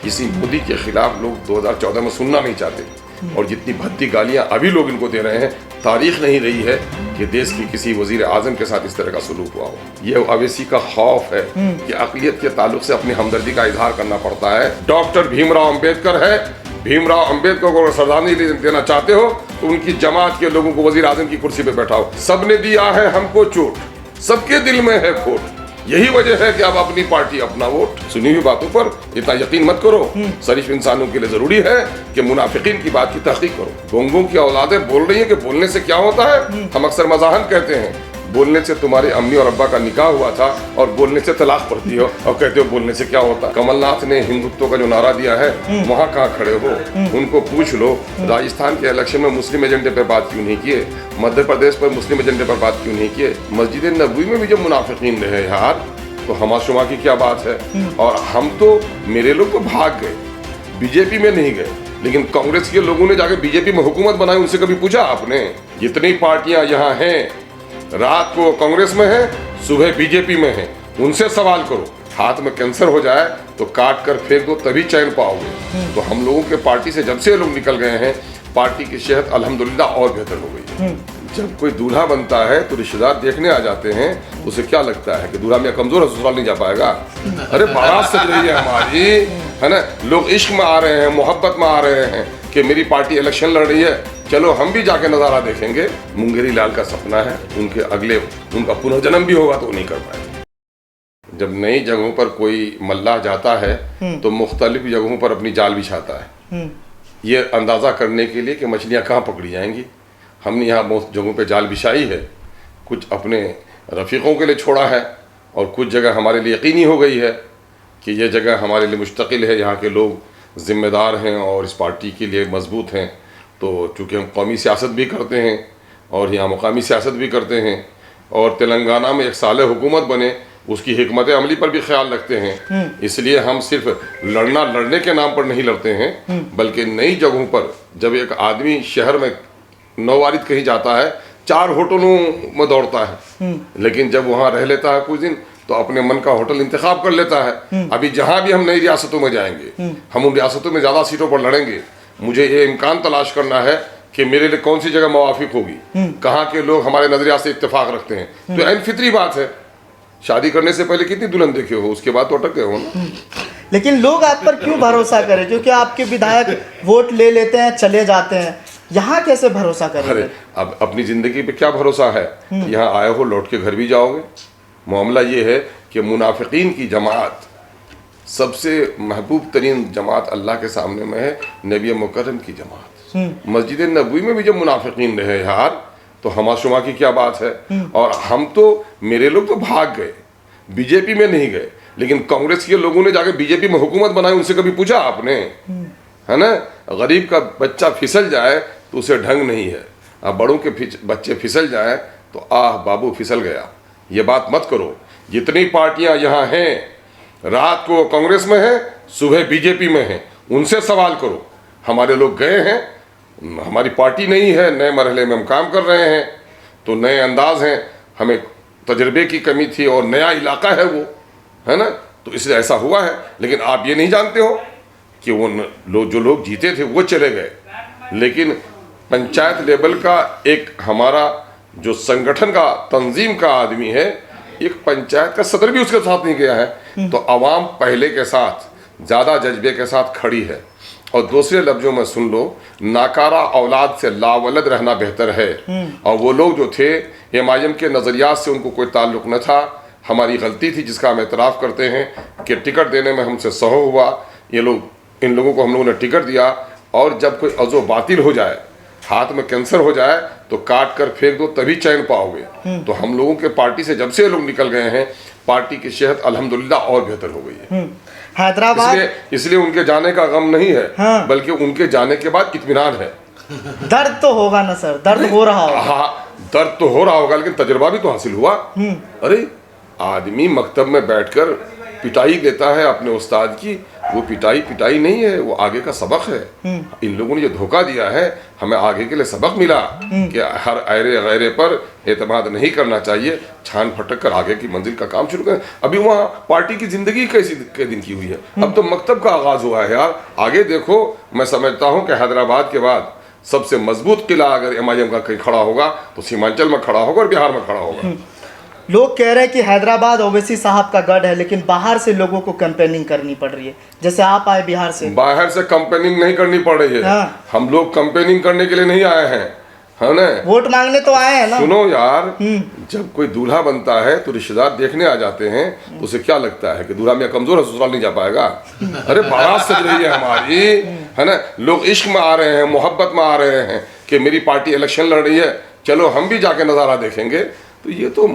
किसी मोदी के खिलाफ लोग 2014 में सुनना नहीं चाहते और जितनी भद्दी गालियां अभी लोग इनको दे रहे हैं, तारीख नहीं रही है कि देश की किसी वजीर आजम के साथ इस तरह का सलूक हुआ हो। ये अवैसी का खौफ है कि अक़लियत के ताल्लुक से अपनी हमदर्दी का इजहार करना पड़ता है। डॉक्टर भीमराव अंबेडकर है, भीमराव अंबेडकर को श्रद्धांजलि देना चाहते हो तो उनकी जमात के लोगों को वजीर आजम की कुर्सी पे बैठाओ। सबने दिया है हमको चोट, सबके दिल में है खोट, यही वजह है कि अब अपनी पार्टी अपना वोट। सुनी हुई बातों पर इतना यकीन मत करो। शरीफ इंसानों के लिए जरूरी है कि मुनाफिकीन की बात की तहकीक करो। गोंगों की औलादें बोल रही है कि बोलने से क्या होता है। हम अक्सर मजाहन कहते हैं बोलने से तुम्हारे अम्मी और अब्बा का निकाह हुआ था और बोलने से तलाक पड़ती हो और कहते हो बोलने से क्या होता। कमलनाथ ने हिंदुत्व का जो नारा दिया है वहाँ कहाँ खड़े हो, उनको पूछ लो। राजस्थान के इलेक्शन में मुस्लिम एजेंडे पर बात क्यों नहीं किए, मध्य प्रदेश पर मुस्लिम एजेंडे पर बात क्यों नहीं किए। मस्जिद नबवी में भी जब मुनाफिकीन रहे यार तो हमाशुमा की क्या बात है। और हम तो मेरे लोग तो भाग गए, बीजेपी में नहीं गए, लेकिन कांग्रेस के लोगों ने जाके बीजेपी में हुकूमत बनाई। उनसे कभी पूछा आपने? जितनी पार्टियां यहाँ हैं, रात को कांग्रेस में है, सुबह बीजेपी में है, उनसे सवाल करो। हाथ में कैंसर हो जाए तो काट कर फेंक दो, तभी चैन पाओगे। तो हम लोगों के पार्टी से जब से लोग निकल गए हैं, पार्टी की सेहत अल्हम्दुलिल्लाह और बेहतर हो गई है। जब कोई दूल्हा बनता है तो रिश्तेदार देखने आ जाते हैं, उसे क्या लगता है कि दूल्हा में कमजोर है, ससुराल नहीं जा पाएगा। अरे बारात सज रही है हमारी, है ना, लोग इश्क में आ रहे हैं, मोहब्बत में आ रहे हैं कि मेरी पार्टी इलेक्शन लड़ रही है, चलो हम भी जाके नजारा देखेंगे। मुंगेरी लाल का सपना है उनका पुनर्जन्म भी होगा तो वो नहीं कर पाएंगे। जब नई जगहों पर कोई मल्लाह जाता है तो मुख्तलिफ जगहों पर अपनी जाल बिछाता है, ये अंदाजा करने के लिए कि मछलियां कहाँ पकड़ी जाएंगी। हमने यहाँ बहुत जगहों पे जाल बिछाई है, कुछ अपने रफ़ीक़ों के लिए छोड़ा है और कुछ जगह हमारे लिए यकीनी हो गई है कि ये जगह हमारे लिए मुस्तकिल है, यहाँ के लोग ज़िम्मेदार हैं और इस पार्टी के लिए मजबूत हैं। तो चूँकि हम कौमी सियासत भी करते हैं और यहाँ मुकामी सियासत भी करते हैं और तेलंगाना में एक साल हुकूमत बने उसकी हिकमत अमली पर भी ख्याल रखते हैं, इसलिए हम सिर्फ लड़ने के नाम पर नहीं लड़ते हैं, बल्कि नई जगहों पर जब एक आदमी शहर में नौवारिद कहीं जाता है, 4 होटलों में दौड़ता है, लेकिन जब वहाँ रह लेता है कुछ दिन तो अपने मन का होटल इंतखाब कर लेता है। अभी जहाँ भी हम नई रियासतों में जाएंगे, हम उन रियासतों में ज़्यादा सीटों पर लड़ेंगे। मुझे ये इम्कान तलाश करना है कि मेरे लिए कौन सी जगह मुवाफिक होगी, कहाँ के लोग हमारे नजरिया से इत्तेफाक रखते हैं। तो ऐन फितरी बात है, शादी करने से पहले कितनी दुल्हन देखे हो, उसके बाद तो अटक गए हो ना। लेकिन लोग आप पर क्यों भरोसा करें? क्योंकि आपके विधायक वोट ले लेते हैं, चले जाते हैं, यहाँ कैसे भरोसा करें? अरे अब अपनी जिंदगी पे क्या भरोसा है? यहाँ आए हो, लौट के घर भी जाओगे। मामला ये है कि मुनाफिकीन की जमात सबसे महबूब तरीन जमात अल्लाह के सामने में है नबी मुकर्रम की जमात। मस्जिद नबवी में भी जब मुनाफिकीन रहे यार तो हमाशुमा की क्या बात है। और हम तो मेरे लोग तो भाग गए, बीजेपी में नहीं गए, लेकिन कांग्रेस के लोगों ने जाके बीजेपी में हुकूमत बनाई। उनसे कभी पूछा आपने? है ना, गरीब का बच्चा फिसल जाए तो उसे ढंग नहीं है, अब बड़ों के बच्चे फिसल जाए तो आह बाबू फिसल गया। ये बात मत करो। जितनी पार्टियां यहाँ हैं, रात को कांग्रेस में है, सुबह बीजेपी में है, उनसे सवाल करो। हमारे लोग गए हैं, हमारी पार्टी नहीं है, नए मरहले में हम काम कर रहे हैं, तो नए अंदाज हैं, हमें तजर्बे की कमी थी और नया इलाका है वो, है ना, तो इसलिए ऐसा हुआ है। लेकिन आप ये नहीं जानते हो कि वो जो लोग जीते थे वो चले गए, लेकिन पंचायत लेवल का एक हमारा जो संगठन का तंजीम का आदमी है, एक पंचायत का सदर भी उसके साथ नहीं गया है। तो आवाम पहले के साथ ज़्यादा जज्बे के साथ खड़ी है। और दूसरे लफ्जों में सुन लो, नाकारा औलाद से लावलद रहना बेहतर है। और वो लोग जो थे एमआईएम के नज़रियात से उनको कोई ताल्लुक़ न था, हमारी गलती थी जिसका हम एतराफ़ करते हैं कि टिकट देने में हमसे सहो हुआ। इन लोगों को हम लोगों ने टिकट दिया और जब कोई अज़ो बातिल हो जाए, हाथ में कैंसर हो जाए तो काट कर फेंक दो, तभी चैन पाओगे। तो हम लोगों के पार्टी से जब से लोग निकल गए हैं, पार्टी की सेहत अल्हम्दुलिल्लाह और बेहतर हो गई है। हैदराबाद इसलिए उनके जाने का गम नहीं है, हाँ। बल्कि उनके जाने के बाद इत्मीनान है। दर्द तो होगा ना सर, दर्द हो रहा होगा। हाँ, दर्द तो हो रहा होगा, लेकिन तजुर्बा भी तो हासिल हुआ। अरे आदमी मकतब में बैठकर पिटाई देता है अपने उस्ताद की, वो पिटाई नहीं है, वो आगे का सबक है। इन लोगों ने जो धोखा दिया है, हमें आगे के लिए सबक मिला कि हर ऐरे गैरे पर एतमाद नहीं करना चाहिए, छान फटक कर आगे की मंजिल का काम शुरू करें। अभी वहाँ पार्टी की जिंदगी कैसी के दिन की हुई है, अब तो मकतब का आगाज हुआ है यार। आगे देखो, मैं समझता हूँ कि हैदराबाद के बाद सबसे मजबूत किला अगर MIM का कहीं खड़ा होगा तो सीमांचल में खड़ा होगा और बिहार में खड़ा होगा। लोग कह रहे हैं कि हैदराबाद ओवैसी साहब का गढ़ है, लेकिन बाहर से लोगों को कैंपेनिंग करनी पड़ रही है। जैसे आप आए बिहार से, बाहर से कैंपेनिंग नहीं करनी पड़ रही है। हाँ। हम लोग कैंपेनिंग करने के लिए नहीं आए हैं, है ना? वोट मांगने तो आए हैं ना। सुनो यार, जब कोई दूल्हा बनता है तो रिश्तेदार देखने आ जाते हैं, तो उसे क्या लगता है कि दूल्हा मियां कमजोर है, ससुराल नहीं जा पाएगा? अरे बारात सज रही है हमारी, है ना? लोग इश्क में आ रहे हैं, मोहब्बत में आ रहे हैं कि मेरी पार्टी इलेक्शन लड़ रही है, चलो हम भी जाके नजारा देखेंगे। तो ये तो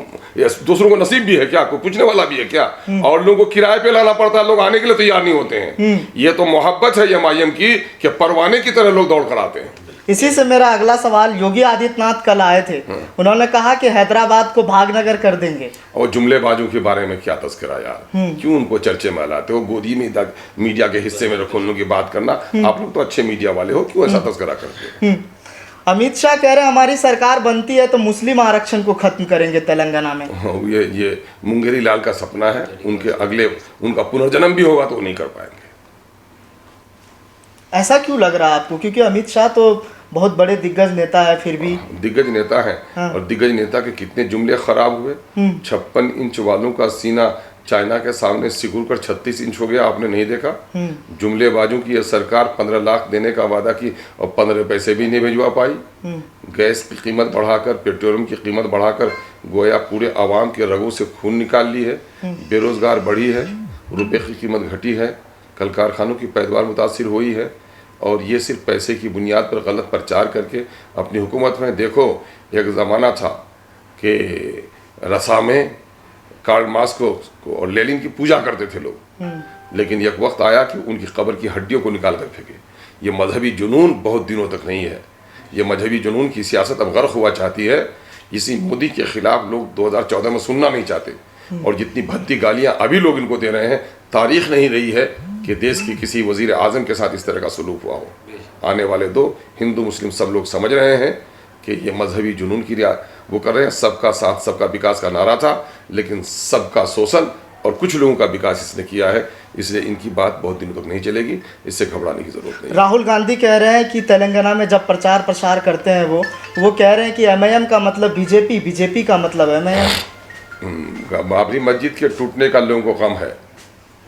दूसरों को नसीब भी है क्या? कोई पूछने वाला भी है क्या? और लोगों को किराए पे लाना पड़ता है, लोग आने के लिए तैयार नहीं होते हैं। ये तो मोहब्बत है MIM की कि परवाने की तरह लोग दौड़ कर आते हैं। इसी से मेरा अगला सवाल, योगी आदित्यनाथ कल आए थे, उन्होंने कहा कि हैदराबाद को भागनगर कर देंगे। और जुमलेबाजों के बारे में क्या तस्करा यार, क्यों उनको चर्चे में लाते हो? गोदी में मीडिया के हिस्से में रखो उन लोगों की बात करना। आप लोग तो अच्छे मीडिया वाले हो, क्यों ऐसा तस्करा करते हो? अमित शाह कह रहे हैं हमारी सरकार बनती है तो मुस्लिम आरक्षण को खत्म करेंगे तेलंगाना में। ये मुंगेरी लाल का सपना है, उनका पुनर्जन्म भी होगा तो वो नहीं कर पाएंगे। ऐसा क्यों लग रहा है आपको? क्योंकि अमित शाह तो बहुत बड़े दिग्गज नेता है, फिर भी दिग्गज नेता है। हाँ। और दिग्गज नेता के कितने जुमले खराब हुए। 56 इंच वालों का सीना चाइना के सामने सिकुड़ कर 36 इंच हो गया, आपने नहीं देखा? जुमलेबाजों की यह सरकार 15 लाख देने का वादा की और 15 पैसे भी नहीं भिजवा पाई। गैस की कीमत बढ़ाकर, पेट्रोलियम की कीमत बढ़ाकर गोया पूरे आवाम के रगों से खून निकाल ली है। बेरोजगार बढ़ी है, रुपये की कीमत घटी है, कल कारखानों की पैदावार मुतासिर हुई है। और ये सिर्फ पैसे की बुनियाद पर गलत प्रचार करके अपनी हुकूमत में, देखो एक ज़माना था कि रसा में कार्ल मार्क्स को और लेनिन की पूजा करते थे लोग, लेकिन एक वक्त आया कि उनकी कब्र की हड्डियों को निकाल कर फेंके। ये मजहबी जुनून बहुत दिनों तक नहीं है। ये मजहबी जुनून की सियासत अब गर्क हुआ चाहती है। इसी मोदी के खिलाफ लोग 2014 में सुनना नहीं चाहते, और जितनी भद्दी गालियां अभी लोग इनको दे रहे हैं, तारीख नहीं रही है कि देश की किसी वजीर आजम के साथ इस तरह का सलूक हुआ हो। आने वाले दो हिंदू मुस्लिम सब लोग समझ रहे हैं कि ये मजहबी जुनून की वो कर रहे हैं। सबका साथ सबका विकास का नारा था, लेकिन सबका शोषण और कुछ लोगों का विकास इसने किया है, इसलिए इनकी बात बहुत दिनों तक नहीं चलेगी। इससे घबराने की जरूरत नहीं। राहुल गांधी कह रहे हैं कि तेलंगाना में जब प्रचार प्रसार करते हैं वो कह रहे हैं कि MIM का मतलब बीजेपी, बीजेपी का मतलब MIM। बाबरी मस्जिद के टूटने का लोगों को गम है।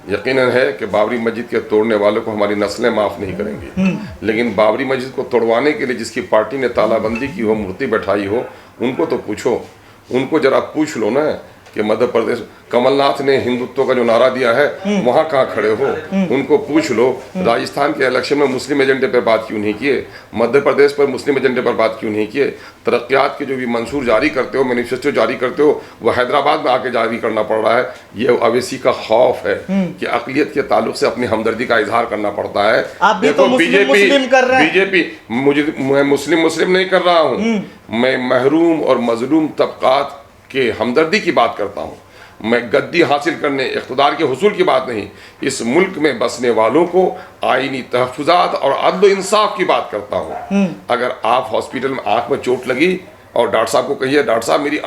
यकीनन है कि बाबरी मस्जिद के तोड़ने वालों को हमारी नस्लें माफ़ नहीं करेंगी, लेकिन बाबरी मस्जिद को तोड़वाने के लिए जिसकी पार्टी ने तालाबंदी की हो, मूर्ति बैठाई हो, उनको तो पूछो। उनको जरा पूछ लो ना कि मध्य प्रदेश कमलनाथ ने हिंदुत्व का जो नारा दिया है वहाँ कहाँ खड़े हो? उनको पूछ लो। राजस्थान के इलेक्शन में मुस्लिम एजेंडे पर बात क्यों नहीं किए? मध्य प्रदेश पर मुस्लिम एजेंडे पर बात क्यों नहीं किए? तरक्यात के जो भी मंसूर जारी करते हो, मैनिफेस्टो जारी करते हो, वो हैदराबाद में आके जारी करना पड़ रहा है। ये अवैसी का खौफ है कि अकलियत के ताल्लुक से अपनी हमदर्दी का इजहार करना पड़ता है। आप भी तो मुस्लिम कर रहे हैं। बीजेपी, मैं मुस्लिम नहीं कर रहा हूँ, मैं महरूम और मजलूम तबकात के हमदर्दी की बात करता हूँ। मैं गद्दी हासिल करने, इख्तिदार के हुसूल की बात नहीं, इस मुल्क में बसने वालों को आईनी तहफ़्फ़ुज़ात और अदल इंसाफ की बात करता हूँ। अगर आप हॉस्पिटल में आँख में चोट लगी और डॉक्टर साहब को कहिए, डॉक्टर साहब मेरी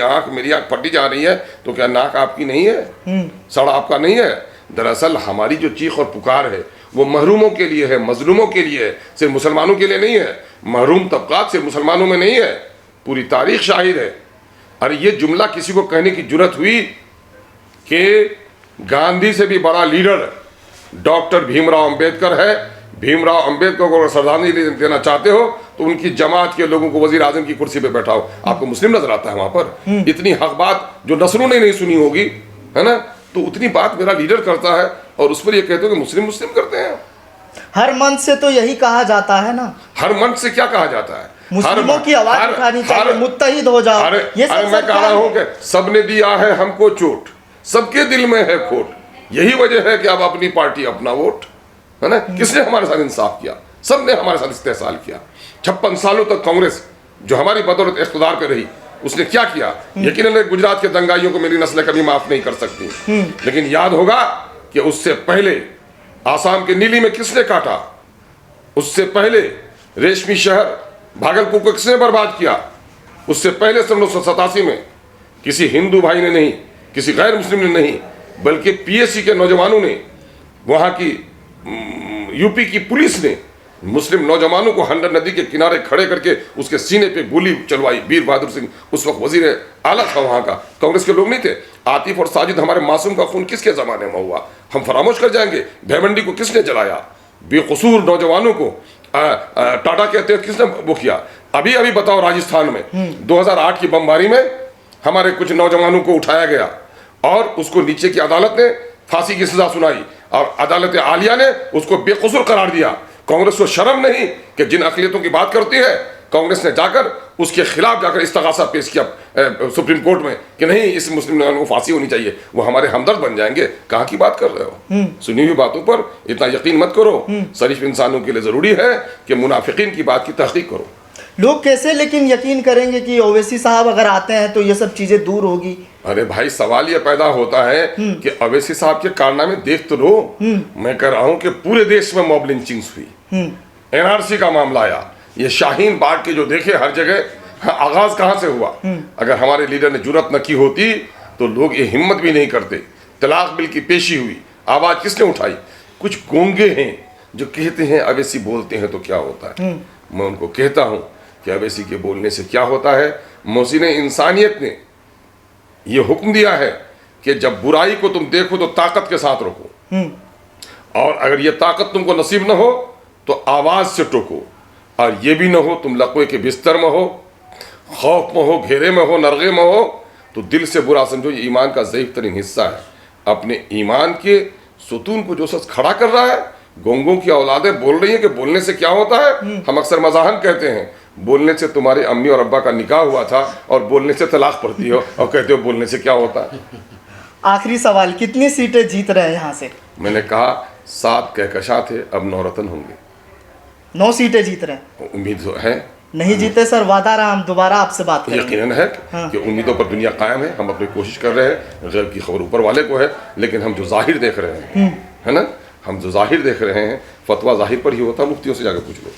आँख फटी जा रही है, तो क्या नाक आपकी नहीं है? सड़ आपका नहीं है? दरअसल हमारी जो चीख और पुकार है वो महरूमों के लिए है, मजलूमों के लिए है, सिर्फ मुसलमानों के लिए नहीं है। महरूम तबकात सिर्फ मुसलमानों में नहीं है, पूरी तारीख शाहिद है। अरे ये जुमला किसी को कहने की जुर्रत हुई कि गांधी से भी बड़ा लीडर डॉक्टर भीमराव अंबेडकर है। भीमराव अंबेडकर को अगर श्रद्धांजलि देना चाहते हो तो उनकी जमात के लोगों को वजीर आजम की कुर्सी पे बैठाओ। आपको मुस्लिम नजर आता है वहां पर? इतनी हक बात जो नस्लों ने नहीं सुनी होगी, है ना? तो उतनी बात मेरा लीडर करता है और उस पर ये कहते हो कि मुस्लिम करते हैं। हर मंच से तो यही कहा जाता है ना। हर मंच से क्या कहा जाता है? मुस्लिमों की आवाज उठानी चाहिए, मुत्तहिद हो जाओ। ये सब मैं कह रहा हूं कि सबने दिया है हमको चोट, सबके दिल में है खोट। यही वजह है कि अब अपनी पार्टी अपना वोट, है ना? किसने हमारे साथ इंसाफ किया? सबने हमारे साथ इस्तेहसाल किया। 56 सालों तक कांग्रेस जो हमारी बदौलत इख्तिदार पे रही, उसने क्या किया? यकीनन गुजरात के दंगाइयों को मेरी नस्लें कभी माफ नहीं कर सकती, लेकिन याद होगा कि उससे पहले आसाम के नीली में किसने काटा, उससे पहले रेशमी शहर भागलपुर को किसने बर्बाद किया, उससे पहले 1987 में किसी हिंदू भाई ने नहीं, किसी गैर मुस्लिम ने नहीं, बल्कि पीएससी के नौजवानों ने, वहां की यूपी की पुलिस ने मुस्लिम नौजवानों को हंडर नदी के किनारे खड़े करके उसके सीने पे गोली चलवाई। वीर बहादुर सिंह उस वक्त वजीर आला था वहां का, कांग्रेस के लोग नहीं थे। आतिफ और साजिद, हमारे मासूम का खून किसके जमाने में हुआ, हम फरामोश कर जाएंगे? भेमंडी को किसने जलाया? बेकसूर नौजवानों को टाटा कहते हैं किसने वो किया? अभी अभी बताओ, राजस्थान में 2008 की बमबारी में हमारे कुछ नौजवानों को उठाया गया और उसको नीचे की अदालत ने फांसी की सजा सुनाई और अदालत आलिया ने उसको बेकसूर करार दिया। कांग्रेस को शर्म नहीं कि जिन अकलियतों की बात करती है, कांग्रेस ने जाकर उसके खिलाफ जाकर इस्तगासा पेश किया सुप्रीम कोर्ट में कि नहीं, इस मुस्लिम नौजवान को फांसी होनी चाहिए। वो हमारे हमदर्द बन जाएंगे। कहाँ की बात कर रहे हो? सुनी हुई बातों पर इतना यकीन मत करो। शरीफ इंसानों के लिए जरूरी है कि मुनाफिकीन की बात की तहकीक करो। लोग कैसे लेकिन यकीन करेंगे कि ओवैसी साहब अगर आते हैं तो ये सब चीजें दूर होगी? अरे भाई, सवाल ये पैदा होता है कि ओवैसी साहब के कारनामे देख तो लो। मैं कह रहा हूं कि पूरे देश में मॉब लिंचिंग्स हुई, एनआरसी का मामला आया, ये शाहीन बाग के जो देखे हर जगह आगाज कहां से हुआ? अगर हमारे लीडर ने जुर्रत न की होती तो लोग ये हिम्मत भी नहीं करते। तलाक बिल की पेशी हुई, आवाज किसने उठाई? कुछ गोंगे हैं जो कहते हैं ओवैसी बोलते हैं तो क्या होता है। मैं उनको कहता हूं कि ओवैसी के बोलने से क्या होता है? मोहसिन इंसानियत ने ये हुक्म दिया है कि जब बुराई को तुम देखो तो ताकत के साथ रोको, और अगर ये ताकत तुमको नसीब न हो तो आवाज से टोको, और ये भी न हो तुम लकवे के बिस्तर में हो, खौफ में हो, घेरे में हो, नरगे में हो, तो दिल से बुरा समझो। ये ईमान का ज़ईफ़ तरीन हिस्सा है। अपने ईमान के सुतून को जो शख्स खड़ा कर रहा है, गोंगों की औलादें बोल रही हैं कि बोलने से क्या होता है। हम अक्सर मजाहन कहते हैं, बोलने से तुम्हारे अम्मी और अब्बा का निकाह हुआ था और बोलने से तलाक पड़ती हो, और कहते हो बोलने से क्या होता है। आखिरी सवाल, कितनी सीटें जीत रहे हैं यहाँ से? मैंने कहा 7 कहकशा थे, अब 9 रतन होंगे। 9 सीटें जीत रहे हैं? उम्मीद है। नहीं जीते सर, वादा रहा, हम दोबारा आपसे बात करेंगे। यकीनन है कि उम्मीदों पर दुनिया कायम है। हम अपनी कोशिश कर रहे हैं, गैब की खबर ऊपर वाले को है, लेकिन हम जो जाहिर देख रहे हैं, है ना, हम जो जाहिर देख रहे हैं, फतवा जाहिर पर ही होता, मुफ्तियों से जाकर पूछ लो।